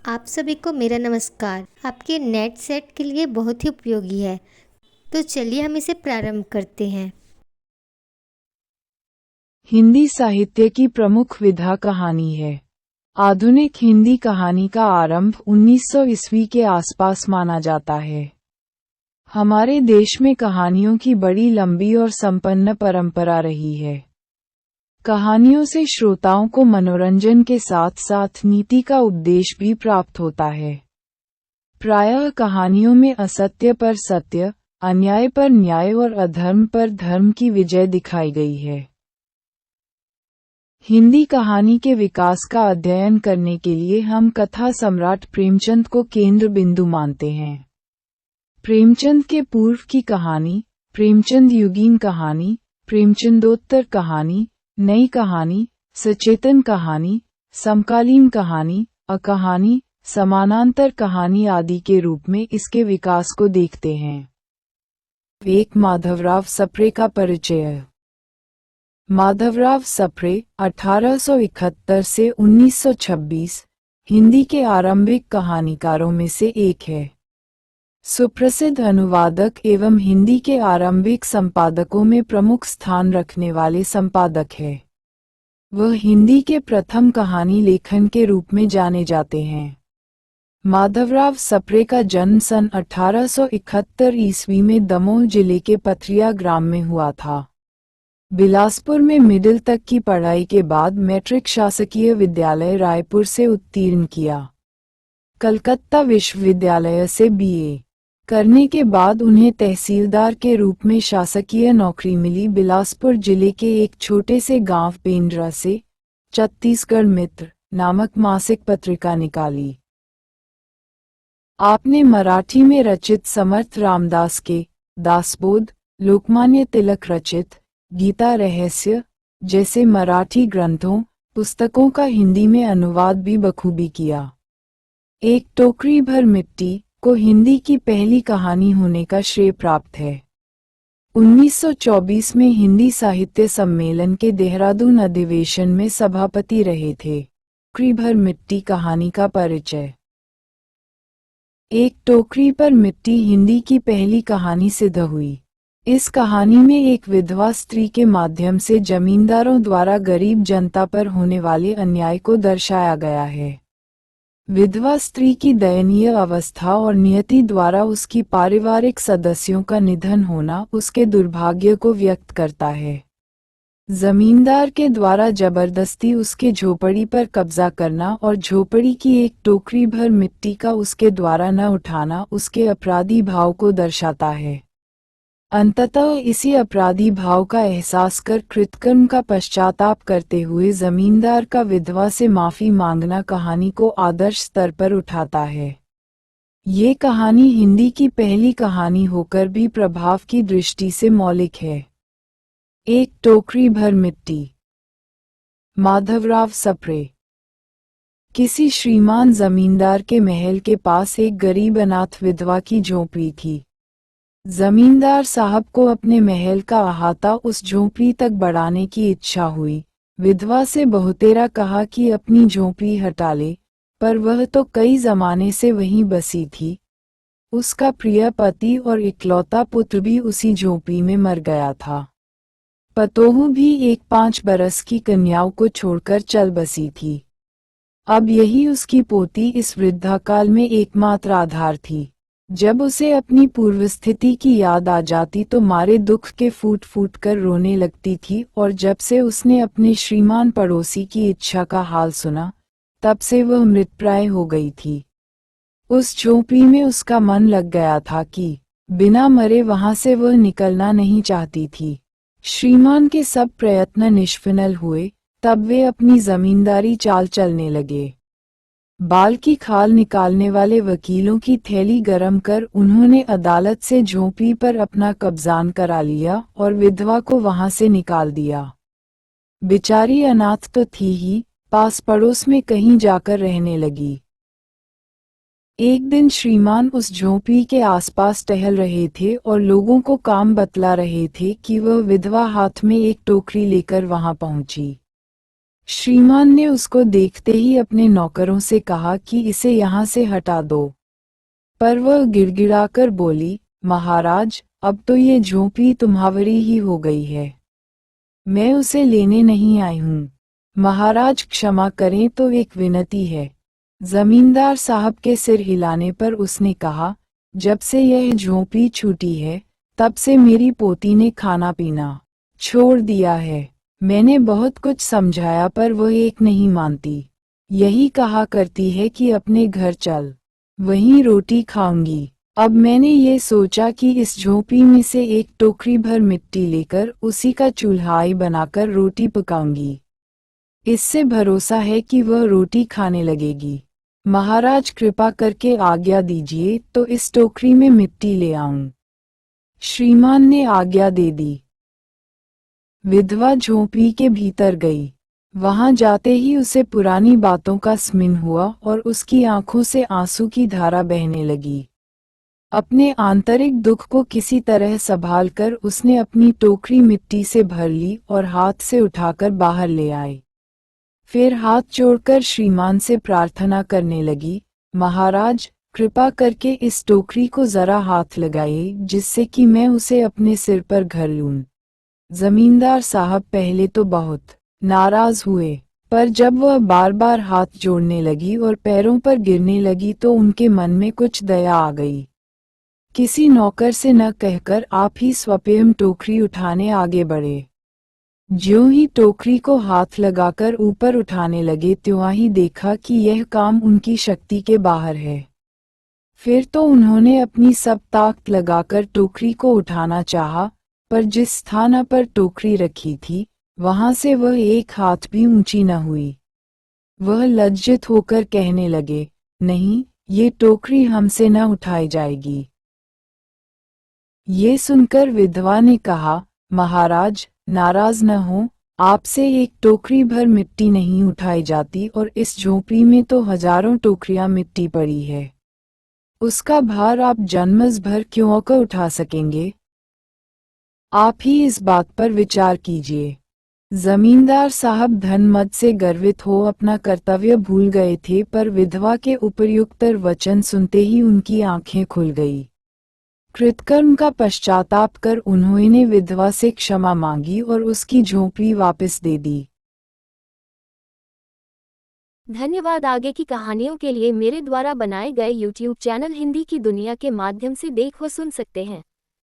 आप सभी को मेरा नमस्कार। आपके नेट सेट के लिए बहुत ही उपयोगी है। तो चलिए हम इसे प्रारंभ करते हैं। हिंदी साहित्य की प्रमुख विधा कहानी है। आधुनिक हिंदी कहानी का आरंभ 1900 ईस्वी के आसपास माना जाता है। हमारे देश में कहानियों की बड़ी लंबी और संपन्न परंपरा रही है। कहानियों से श्रोताओं को मनोरंजन के साथ साथ नीति का उपदेश भी प्राप्त होता है। प्रायः कहानियों में असत्य पर सत्य, अन्याय पर न्याय और अधर्म पर धर्म की विजय दिखाई गई है। हिंदी कहानी के विकास का अध्ययन करने के लिए हम कथा सम्राट प्रेमचंद को केंद्र बिंदु मानते हैं। प्रेमचंद के पूर्व की कहानी, प्रेमचंद युगीन कहानी, प्रेमचंदोत्तर कहानी, नई कहानी, सचेतन कहानी, समकालीन कहानी, अकहानी, समानांतर कहानी आदि के रूप में इसके विकास को देखते हैं। एक माधवराव सप्रे का परिचय। माधवराव सप्रे 1871 से 1926 हिंदी के आरंभिक कहानीकारों में से एक है। सुप्रसिद्ध अनुवादक एवं हिंदी के आरंभिक संपादकों में प्रमुख स्थान रखने वाले संपादक है। वह हिंदी के प्रथम कहानी लेखन के रूप में जाने जाते हैं। माधवराव सप्रे का जन्म सन 1871 ईस्वी में दमोह जिले के पथरिया ग्राम में हुआ था। बिलासपुर में मिडिल तक की पढ़ाई के बाद मैट्रिक शासकीय विद्यालय रायपुर से उत्तीर्ण किया। कलकत्ता विश्वविद्यालय से बीए करने के बाद उन्हें तहसीलदार के रूप में शासकीय नौकरी मिली। बिलासपुर जिले के एक छोटे से गांव पेंड्रा से छत्तीसगढ़ मित्र नामक मासिक पत्रिका निकाली। आपने मराठी में रचित समर्थ रामदास के दासबोध, लोकमान्य तिलक रचित गीता रहस्य जैसे मराठी ग्रंथों, पुस्तकों का हिंदी में अनुवाद भी बखूबी किया। एक टोकरी भर मिट्टी को हिंदी की पहली कहानी होने का श्रेय प्राप्त है। 1924 में हिंदी साहित्य सम्मेलन के देहरादून अधिवेशन में सभापति रहे थे। टोकरी भर मिट्टी कहानी का परिचय। एक टोकरी पर मिट्टी हिंदी की पहली कहानी सिद्ध हुई। इस कहानी में एक विधवा स्त्री के माध्यम से जमींदारों द्वारा गरीब जनता पर होने वाले अन्याय को दर्शाया गया है। विधवा स्त्री की दयनीय अवस्था और नियति द्वारा उसकी पारिवारिक सदस्यों का निधन होना उसके दुर्भाग्य को व्यक्त करता है। जमींदार के द्वारा जबरदस्ती उसके झोपड़ी पर कब्जा करना और झोपड़ी की एक टोकरी भर मिट्टी का उसके द्वारा न उठाना उसके अपराधी भाव को दर्शाता है। अंततः इसी अपराधी भाव का एहसास कर कृतकर्म का पश्चाताप करते हुए जमींदार का विधवा से माफी मांगना कहानी को आदर्श स्तर पर उठाता है। ये कहानी हिंदी की पहली कहानी होकर भी प्रभाव की दृष्टि से मौलिक है। एक टोकरी भर मिट्टी। माधवराव सप्रे। किसी श्रीमान जमींदार के महल के पास एक गरीब अनाथ विधवा की झोपड़ी थी। जमींदार साहब को अपने महल का अहाता उस झोपड़ी तक बढ़ाने की इच्छा हुई। विधवा से बहुतेरा कहा कि अपनी झोपड़ी हटा ले, पर वह तो कई जमाने से वहीं बसी थी। उसका प्रिय पति और इकलौता पुत्र भी उसी झोपड़ी में मर गया था। पतोहू भी एक 5 बरस की कन्याओं को छोड़कर चल बसी थी। अब यही उसकी पोती इस वृद्धाकाल में एकमात्र आधार थी। जब उसे अपनी पूर्व स्थिति की याद आ जाती तो मारे दुख के फूट फूट कर रोने लगती थी, और जब से उसने अपने श्रीमान पड़ोसी की इच्छा का हाल सुना, तब से वह मृतप्राय हो गई थी। उस झोपड़ी में उसका मन लग गया था कि बिना मरे वहां से वह निकलना नहीं चाहती थी। श्रीमान के सब प्रयत्न निष्फल हुए, तब वे अपनी जमींदारी चाल चलने लगे। बाल की खाल निकालने वाले वकीलों की थैली गरम कर उन्होंने अदालत से झोपड़ी पर अपना कब्जान करा लिया और विधवा को वहां से निकाल दिया। बेचारी अनाथ तो थी ही, पास पड़ोस में कहीं जाकर रहने लगी। एक दिन श्रीमान उस झोपड़ी के आसपास टहल रहे थे और लोगों को काम बतला रहे थे कि वह विधवा हाथ में एक टोकरी लेकर वहां पहुंची। श्रीमान ने उसको देखते ही अपने नौकरों से कहा कि इसे यहाँ से हटा दो। पर वह गिड़गिड़ाकर बोली, महाराज, अब तो ये झोंपड़ी तुम्हारी ही हो गई है। मैं उसे लेने नहीं आई हूँ। महाराज क्षमा करें, तो एक विनती है। जमींदार साहब के सिर हिलाने पर उसने कहा, जब से यह झोंपड़ी छूटी है, तब से मेरी पोती ने खाना पीना छोड़ दिया है। मैंने बहुत कुछ समझाया पर वह एक नहीं मानती। यही कहा करती है कि अपने घर चल, वहीं रोटी खाऊंगी। अब मैंने ये सोचा कि इस झोंपड़ी में से एक टोकरी भर मिट्टी लेकर उसी का चूल्हाई बनाकर रोटी पकाऊंगी। इससे भरोसा है कि वह रोटी खाने लगेगी। महाराज कृपा करके आज्ञा दीजिए तो इस टोकरी में मिट्टी ले आऊं। श्रीमान ने आज्ञा दे दी। विधवा झोंपड़ी के भीतर गई। वहां जाते ही उसे पुरानी बातों का स्मरण हुआ और उसकी आंखों से आंसू की धारा बहने लगी। अपने आंतरिक दुख को किसी तरह संभाल कर उसने अपनी टोकरी मिट्टी से भर ली और हाथ से उठाकर बाहर ले आई। फिर हाथ जोड़कर श्रीमान से प्रार्थना करने लगी, महाराज, कृपा करके इस टोकरी को जरा हाथ लगाइए जिससे कि मैं उसे अपने सिर पर घर लूं। जमींदार साहब पहले तो बहुत नाराज हुए, पर जब वह बार बार हाथ जोड़ने लगी और पैरों पर गिरने लगी तो उनके मन में कुछ दया आ गई। किसी नौकर से न कहकर आप ही स्वयं टोकरी उठाने आगे बढ़े। ज्यों ही टोकरी को हाथ लगाकर ऊपर उठाने लगे त्यों ही देखा कि यह काम उनकी शक्ति के बाहर है। फिर तो उन्होंने अपनी सब ताकत लगाकर टोकरी को उठाना चाहा, पर जिस स्थान पर टोकरी रखी थी, वहां से वह एक हाथ भी ऊंची न हुई। वह लज्जित होकर कहने लगे, नहीं, ये टोकरी हमसे न उठाई जाएगी। ये सुनकर विधवा ने कहा, महाराज, नाराज न हो, आपसे एक टोकरी भर मिट्टी नहीं उठाई जाती और इस झोंपड़ी में तो हजारों टोकरियां मिट्टी पड़ी है। उसका भार आप जन्मस भर क्यों कर उठा सकेंगे? आप ही इस बात पर विचार कीजिए। जमींदार साहब धनमद से गर्वित हो अपना कर्तव्य भूल गए थे, पर विधवा के उपयुक्त वचन सुनते ही उनकी आंखें खुल गई। कृतकर्म का पश्चाताप कर उन्होंने विधवा से क्षमा मांगी और उसकी झोंपड़ी वापस दे दी। धन्यवाद। आगे की कहानियों के लिए मेरे द्वारा बनाए गए YouTube चैनल हिंदी की दुनिया के माध्यम से देख व सुन सकते हैं।